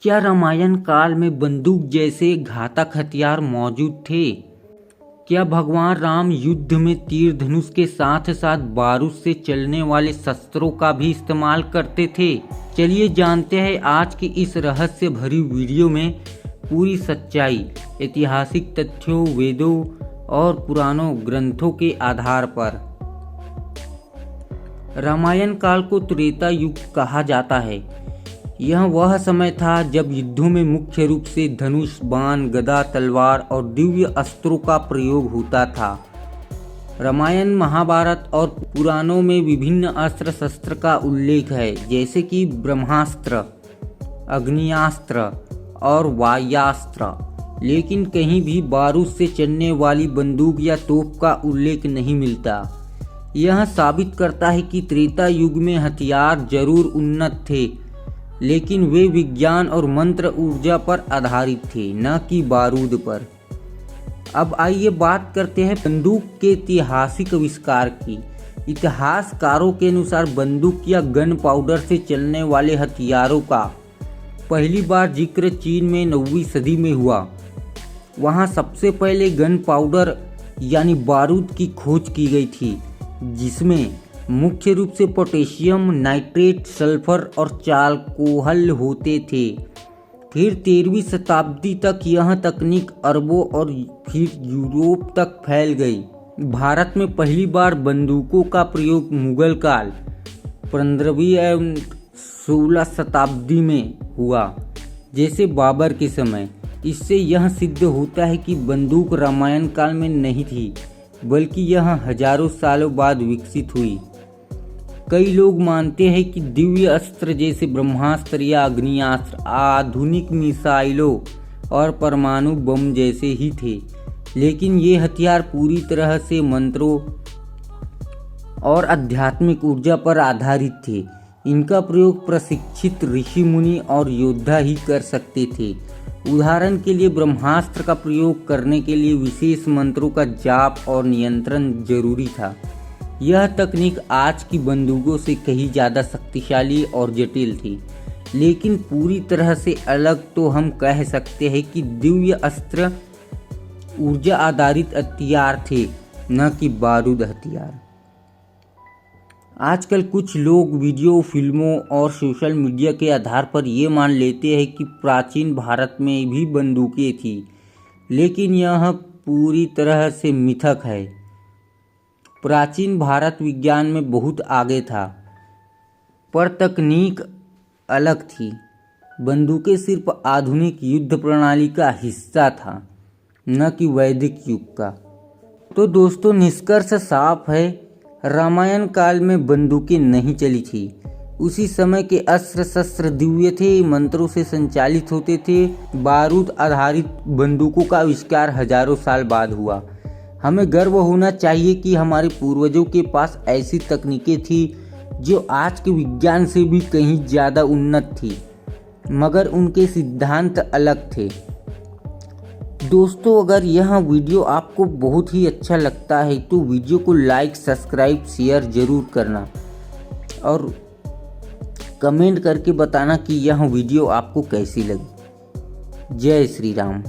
क्या रामायण काल में बंदूक जैसे घातक हथियार मौजूद थे? क्या भगवान राम युद्ध में तीर धनुष के साथ साथ बारूद से चलने वाले शस्त्रों का भी इस्तेमाल करते थे? चलिए जानते हैं आज की इस रहस्य भरी वीडियो में पूरी सच्चाई, ऐतिहासिक तथ्यों, वेदों और पुराणों ग्रंथों के आधार पर। रामायण काल को त्रेता युग कहा जाता है। यह वह समय था जब युद्धों में मुख्य रूप से धनुष, बाण, गदा, तलवार और दिव्य अस्त्रों का प्रयोग होता था। रामायण, महाभारत और पुराणों में विभिन्न अस्त्र शस्त्र का उल्लेख है, जैसे कि ब्रह्मास्त्र, अग्नियास्त्र और वायुयास्त्र, लेकिन कहीं भी बारूद से चलने वाली बंदूक या तोप का उल्लेख नहीं मिलता। यह साबित करता है कि त्रेता युग में हथियार जरूर उन्नत थे, लेकिन वे विज्ञान और मंत्र ऊर्जा पर आधारित थे, न कि बारूद पर। अब आइए बात करते हैं बंदूक के ऐतिहासिक आविष्कार की। इतिहासकारों के अनुसार बंदूक या गन पाउडर से चलने वाले हथियारों का पहली बार जिक्र चीन में 9वीं सदी में हुआ। वहाँ सबसे पहले गन पाउडर यानी बारूद की खोज की गई थी, जिसमें मुख्य रूप से पोटेशियम नाइट्रेट, सल्फर और चारकोल होते थे। फिर 13वीं शताब्दी तक यह तकनीक अरबों और फिर यूरोप तक फैल गई। भारत में पहली बार बंदूकों का प्रयोग मुगल काल 15वीं एवं 16 शताब्दी में हुआ, जैसे बाबर के समय। इससे यह सिद्ध होता है कि बंदूक रामायण काल में नहीं थी, बल्कि यह हजारों सालों बाद विकसित हुई। कई लोग मानते हैं कि दिव्य अस्त्र जैसे ब्रह्मास्त्र या अग्नियास्त्र आधुनिक मिसाइलों और परमाणु बम जैसे ही थे, लेकिन ये हथियार पूरी तरह से मंत्रों और आध्यात्मिक ऊर्जा पर आधारित थे। इनका प्रयोग प्रशिक्षित ऋषि मुनि और योद्धा ही कर सकते थे। उदाहरण के लिए ब्रह्मास्त्र का प्रयोग करने के लिए विशेष मंत्रों का जाप और नियंत्रण जरूरी था। यह तकनीक आज की बंदूकों से कहीं ज़्यादा शक्तिशाली और जटिल थी, लेकिन पूरी तरह से अलग तो हम कह सकते हैं कि दिव्य अस्त्र ऊर्जा आधारित हथियार थे, न कि बारूद हथियार। आजकल कुछ लोग वीडियो, फिल्मों और सोशल मीडिया के आधार पर ये मान लेते हैं कि प्राचीन भारत में भी बंदूकें थी, लेकिन यह पूरी तरह से मिथक है। प्राचीन भारत विज्ञान में बहुत आगे था, पर तकनीक अलग थी। बंदूकें सिर्फ आधुनिक युद्ध प्रणाली का हिस्सा था, न कि वैदिक युग का। तो दोस्तों, निष्कर्ष साफ है, रामायण काल में बंदूकें नहीं चली थी। उसी समय के अस्त्र शस्त्र दिव्य थे, मंत्रों से संचालित होते थे। बारूद आधारित बंदूकों का आविष्कार हजारों साल बाद हुआ। हमें गर्व होना चाहिए कि हमारे पूर्वजों के पास ऐसी तकनीकें थी जो आज के विज्ञान से भी कहीं ज़्यादा उन्नत थी, मगर उनके सिद्धांत अलग थे। दोस्तों, अगर यह वीडियो आपको बहुत ही अच्छा लगता है तो वीडियो को लाइक, सब्सक्राइब, शेयर ज़रूर करना और कमेंट करके बताना कि यह वीडियो आपको कैसी लगी। जय श्री राम।